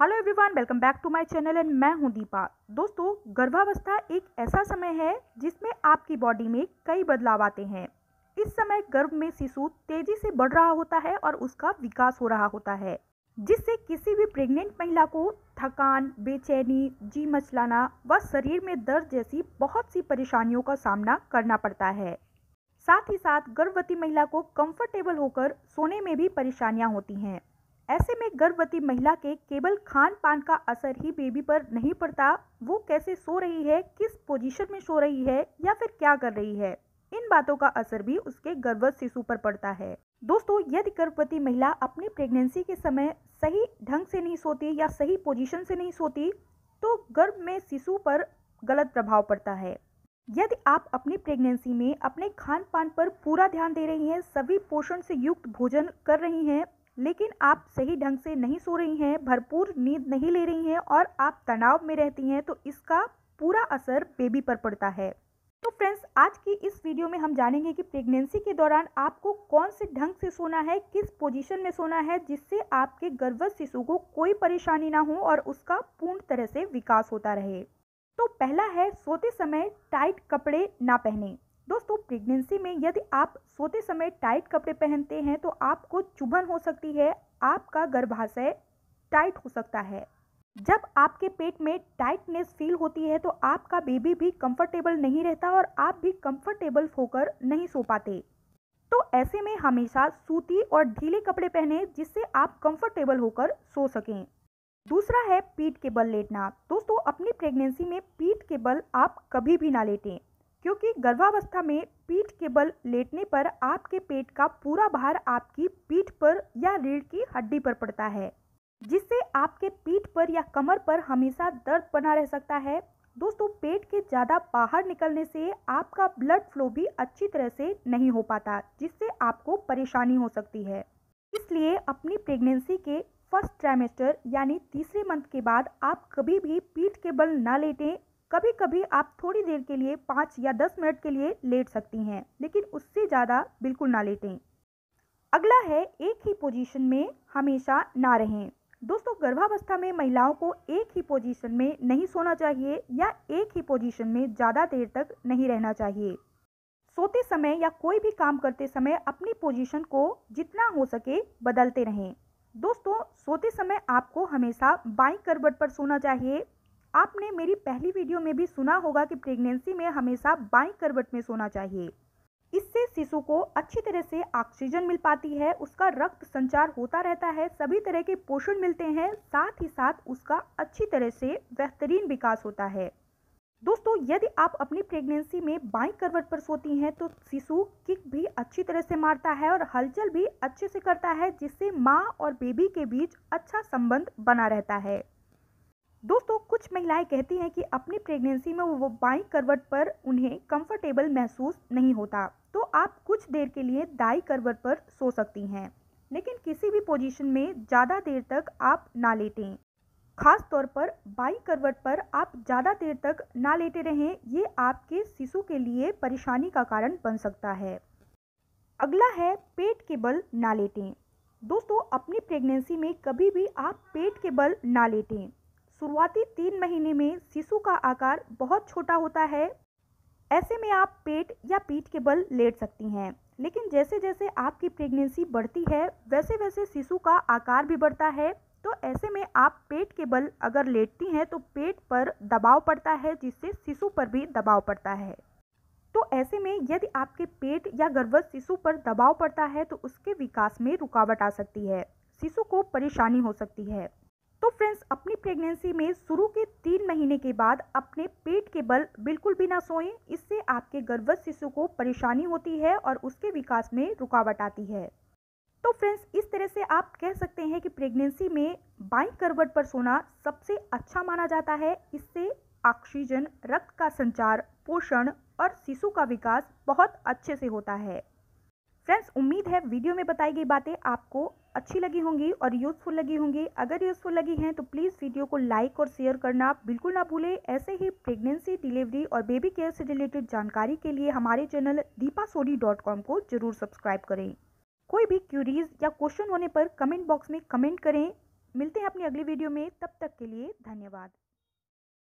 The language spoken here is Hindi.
Hello everyone, welcome back to my channel and मैं हूं दीपा। दोस्तों, गर्भावस्था एक ऐसा समय है जिसमें आपकी बॉडी में कई बदलाव आते हैं। इस समय गर्भ में शिशु तेजी से बढ़ रहा होता है और उसका विकास हो रहा होता है, जिससे किसी भी प्रेग्नेंट महिला को थकान, बेचैनी, जी मचलाना व शरीर में दर्द जैसी बहुत सी परेशानियों का सामना करना पड़ता है। साथ ही साथ गर्भवती महिला को कंफर्टेबल होकर सोने में भी परेशानियां होती हैं। ऐसे में गर्भवती महिला के केवल खान पान का असर ही बेबी पर नहीं पड़ता, वो कैसे सो रही है, किस पोजीशन में सो रही है या फिर क्या कर रही है, इन बातों का असर भी उसके गर्भवत शिशु पर पड़ता है। दोस्तों, यदि गर्भवती महिला अपनी प्रेगनेंसी के समय सही ढंग से नहीं सोती या सही पोजीशन से नहीं सोती तो गर्भ में शिशु पर गलत प्रभाव पड़ता है। यदि आप अपनी प्रेगनेंसी में अपने खान पान पर पूरा ध्यान दे रही हैं, सभी पोषण से युक्त भोजन कर रही हैं, लेकिन आप सही ढंग से नहीं सो रही हैं, भरपूर नींद नहीं ले रही हैं और आप तनाव में रहती हैं, तो इसका पूरा असर बेबी पर पड़ता है। तो फ्रेंड्स, आज की इस वीडियो में हम जानेंगे कि प्रेगनेंसी के दौरान आपको कौन से ढंग से सोना है, किस पोजीशन में सोना है, जिससे आपके गर्भवत शिशु को कोई परेशानी ना हो और उसका पूर्ण तरह से विकास होता रहे। तो पहला है, सोते समय टाइट कपड़े ना पहने। दोस्तों, प्रेगनेंसी में यदि आप सोते समय टाइट कपड़े पहनते हैं तो आपको चुभन हो सकती है, आपका गर्भाशय टाइट हो सकता है। जब आपके पेट में टाइटनेस फील होती है तो आपका बेबी भी कंफर्टेबल नहीं रहता और आप भी कंफर्टेबल होकर नहीं सो पाते। तो ऐसे में हमेशा सूती और ढीले कपड़े पहने जिससे आप कंफर्टेबल होकर सो सकें। दूसरा है, पीठ के बल लेटना। दोस्तों, अपनी प्रेगनेंसी में पीठ के बल आप कभी भी ना लेटें, क्योंकि गर्भावस्था में पीठ के बल लेटने पर आपके पेट का पूरा भार आपकी पीठ पर या रीढ़ की हड्डी पर पड़ता है, जिससे आपके पीठ पर या कमर पर हमेशा दर्द बना रह सकता है। दोस्तों, पेट के ज़्यादा बाहर निकलने से आपका ब्लड फ्लो भी अच्छी तरह से नहीं हो पाता, जिससे आपको परेशानी हो सकती है। इसलिए अपनी प्रेगनेंसी के फर्स्ट ट्राइमेस्टर यानी तीसरे मंथ के बाद आप कभी भी पीठ के बल ना लेटें। कभी कभी आप थोड़ी देर के लिए 5 या 10 मिनट के लिए लेट सकती हैं, लेकिन उससे ज़्यादा बिल्कुल ना लेटें। अगला है, एक ही पोजीशन में हमेशा ना रहें। दोस्तों, गर्भावस्था में महिलाओं को एक ही पोजीशन में नहीं सोना चाहिए या एक ही पोजीशन में ज़्यादा देर तक नहीं रहना चाहिए। सोते समय या कोई भी काम करते समय अपनी पोजीशन को जितना हो सके बदलते रहें। दोस्तों, सोते समय आपको हमेशा बाईं करवट पर सोना चाहिए। आपने मेरी पहली वीडियो में भी सुना होगा कि प्रेगनेंसी में हमेशा बाईं करवट में सोना चाहिए। इससे शिशु को अच्छी तरह से ऑक्सीजन मिल पाती है, उसका रक्त संचार होता रहता है, सभी तरह के पोषण मिलते हैं, साथ ही साथ उसका अच्छी तरह से बेहतरीन विकास होता है। दोस्तों, यदि आप अपनी प्रेगनेंसी में बाईं करवट पर सोती हैं तो शिशु किक भी अच्छी तरह से मारता है और हलचल भी अच्छे से करता है, जिससे माँ और बेबी के बीच अच्छा संबंध बना रहता है। दोस्तों, कुछ महिलाएं कहती हैं कि अपनी प्रेगनेंसी में वो बाईं करवट पर उन्हें कंफर्टेबल महसूस नहीं होता, तो आप कुछ देर के लिए दाईं करवट पर सो सकती हैं, लेकिन किसी भी पोजीशन में ज़्यादा देर तक आप ना लेटें। खास तौर पर बाईं करवट पर आप ज़्यादा देर तक ना लेटे रहें, ये आपके शिशु के लिए परेशानी का कारण बन सकता है। अगला है, पेट के बल ना लेटें। दोस्तों, अपनी प्रेगनेंसी में कभी भी आप पेट के बल ना लेटें। शुरुआती 3 महीने में शिशु का आकार बहुत छोटा होता है, ऐसे में आप पेट या पीठ के बल लेट सकती हैं, लेकिन जैसे जैसे आपकी प्रेगनेंसी बढ़ती है वैसे वैसे शिशु का आकार भी बढ़ता है। तो ऐसे में आप पेट के बल अगर लेटती हैं तो पेट पर दबाव पड़ता है, जिससे शिशु पर भी दबाव पड़ता है। तो ऐसे में यदि आपके पेट या गर्भवत शिशु पर दबाव पड़ता है तो उसके विकास में रुकावट आ सकती है, शिशु को परेशानी हो सकती है। तो फ्रेंड्स, अपनी प्रेगनेंसी में शुरू के 3 महीने के बाद अपने पेट के बल बिल्कुल भी ना सोएं, इससे आपके गर्भवत शिशु को परेशानी होती है और उसके विकास में रुकावट आती है। तो फ्रेंड्स, इस तरह से आप कह सकते हैं कि प्रेगनेंसी में बाईं करवट पर सोना सबसे अच्छा माना जाता है। इससे ऑक्सीजन, रक्त का संचार, पोषण और शिशु का विकास बहुत अच्छे से होता है। फ्रेंड्स, उम्मीद है वीडियो में बताई गई बातें आपको अच्छी लगी होंगी और यूज़फुल लगी होंगी। अगर यूज़फुल लगी हैं तो प्लीज़ वीडियो को लाइक और शेयर करना बिल्कुल ना भूलें। ऐसे ही प्रेगनेंसी, डिलीवरी और बेबी केयर से रिलेटेड जानकारी के लिए हमारे चैनल deepasodi.com को जरूर सब्सक्राइब करें। कोई भी क्यूरीज या क्वेश्चन होने पर कमेंट बॉक्स में कमेंट करें। मिलते हैं अपनी अगली वीडियो में, तब तक के लिए धन्यवाद।